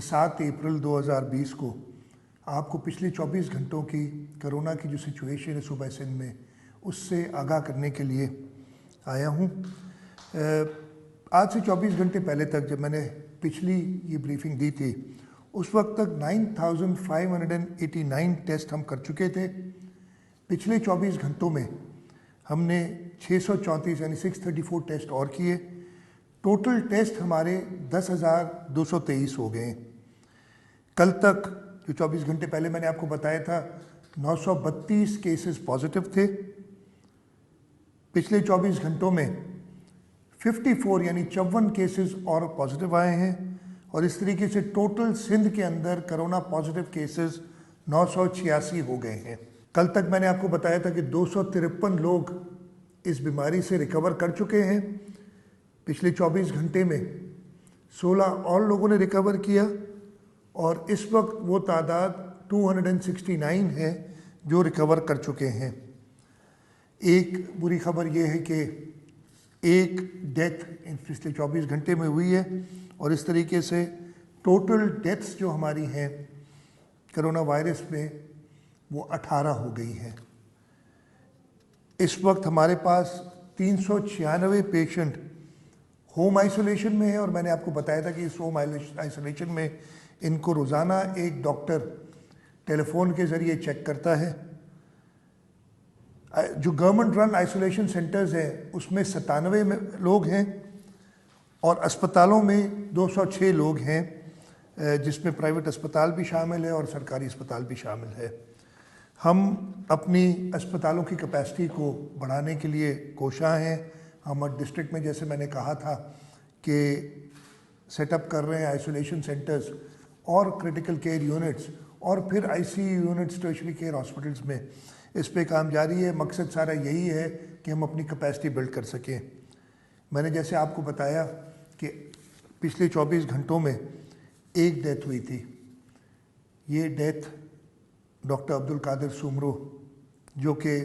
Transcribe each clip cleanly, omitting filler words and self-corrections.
7 अप्रैल 2020 को आपको पिछले 24 घंटों की कोरोना की जो सिचुएशन है सूबा सिंध में, उससे आगाह करने के लिए आया हूँ। आज से 24 घंटे पहले तक जब मैंने पिछली ये ब्रीफिंग दी थी, उस वक्त तक 9,589 टेस्ट हम कर चुके थे। पिछले 24 घंटों में हमने 634 यानी 634 टेस्ट और किए। टोटल टेस्ट हमारे 10,223 हो गए। कल तक जो 24 घंटे पहले मैंने आपको बताया था, 932 केसेस पॉजिटिव थे। पिछले 24 घंटों में 54 यानी 54 केसेस और पॉजिटिव आए हैं और इस तरीके से टोटल सिंध के अंदर कोरोना पॉजिटिव केसेस 986 हो गए हैं। कल तक मैंने आपको बताया था कि 253 लोग इस बीमारी से रिकवर कर चुके हैं। पिछले 24 घंटे में 16 और लोगों ने रिकवर किया और इस वक्त वो तादाद 269 है जो रिकवर कर चुके हैं। एक बुरी खबर ये है कि एक डेथ पिछले 24 घंटे में हुई है और इस तरीके से टोटल डेथ्स जो हमारी हैं कोरोना वायरस में वो 18 हो गई हैं। इस वक्त हमारे पास 396 पेशेंट होम आइसोलेशन में है और मैंने आपको बताया था कि इस होम आइसोलेशन में इनको रोज़ाना एक डॉक्टर टेलीफोन के ज़रिए चेक करता है। जो गवर्नमेंट रन आइसोलेशन सेंटर्स हैं उसमें 97 लोग हैं और अस्पतालों में 206 लोग हैं, जिसमें प्राइवेट अस्पताल भी शामिल है और सरकारी अस्पताल भी शामिल है। हम अपनी अस्पतालों की कैपेसिटी को बढ़ाने के लिए कोशां हैं। हम डिस्ट्रिक्ट में, जैसे मैंने कहा था, कि सेटअप कर रहे हैं आइसोलेशन सेंटर्स और क्रिटिकल केयर यूनिट्स और फिर ICU units, tertiary care hospitals में। इस पे काम जारी है। मकसद सारा यही है कि हम अपनी कैपेसिटी बिल्ड कर सकें। मैंने जैसे आपको बताया कि पिछले 24 घंटों में एक डेथ हुई थी। ये डेथ डॉक्टर अब्दुल कादिर सुमरो, जो कि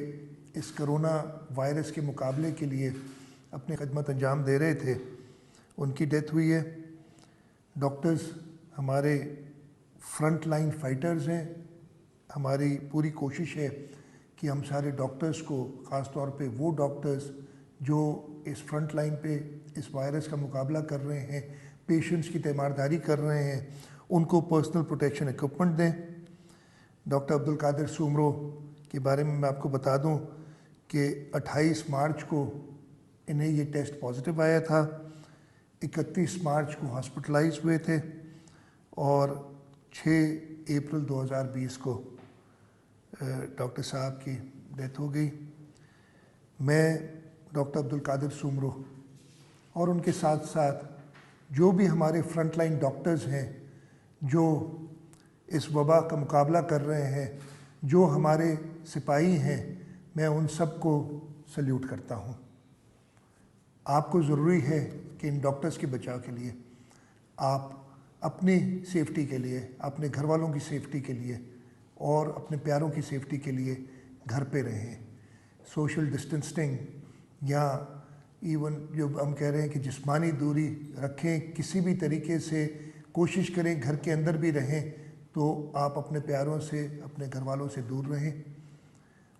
इस कोरोना वायरस के मुकाबले के लिए अपनी खदमत अंजाम दे रहे थे, उनकी डेथ हुई है। डॉक्टर्स हमारे फ्रंट लाइन फाइटर्स हैं। हमारी पूरी कोशिश है कि हम सारे डॉक्टर्स को, ख़ास तौर पे वो डॉक्टर्स जो इस फ्रंट लाइन पे इस वायरस का मुकाबला कर रहे हैं, पेशेंट्स की तीमारदारी कर रहे हैं, उनको पर्सनल प्रोटेक्शन इक्विपमेंट दें। डॉक्टर अब्दुल कादिर सुमरो के बारे में मैं आपको बता दूं कि 28 मार्च को इन्हें ये टेस्ट पॉजिटिव आया था। 31 मार्च को हॉस्पिटलाइज हुए थे और 6 अप्रैल 2020 को डॉक्टर साहब की डेथ हो गई। मैं डॉक्टर अब्दुल कादिर सुमरो और उनके साथ साथ जो भी हमारे फ्रंट लाइन डॉक्टर्स हैं जो इस वबा का मुकाबला कर रहे हैं, जो हमारे सिपाही हैं, मैं उन सब को सल्यूट करता हूँ। आपको ज़रूरी है कि इन डॉक्टर्स के बचाव के लिए आप अपनी सेफ्टी के लिए, अपने घर वालों की सेफ्टी के लिए और अपने प्यारों की सेफ्टी के लिए घर पे रहें। सोशल डिस्टेंसिंग या इवन जो हम कह रहे हैं कि जिस्मानी दूरी रखें, किसी भी तरीके से कोशिश करें घर के अंदर भी रहें तो आप अपने प्यारों से, अपने घर वालों से दूर रहें।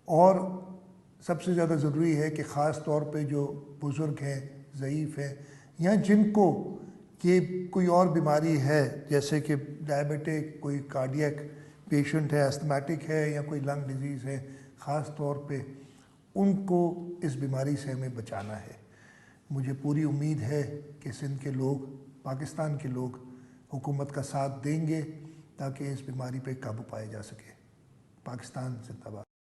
और सबसे ज़्यादा ज़रूरी है कि ख़ास तौर पे जो बुज़ुर्ग हैं, ज़ईफ़ हैं या जिनको ये कोई और बीमारी है, जैसे कि डायबिटिक, कोई कार्डियक पेशेंट है, अस्थमैटिक है या कोई लंग डिजीज़ है, ख़ास तौर पे उनको इस बीमारी से हमें बचाना है। मुझे पूरी उम्मीद है कि सिंध के लोग, पाकिस्तान के लोग हुकूमत का साथ देंगे ताकि इस बीमारी पे काबू पाया जा सके। पाकिस्तान जिंदाबाद।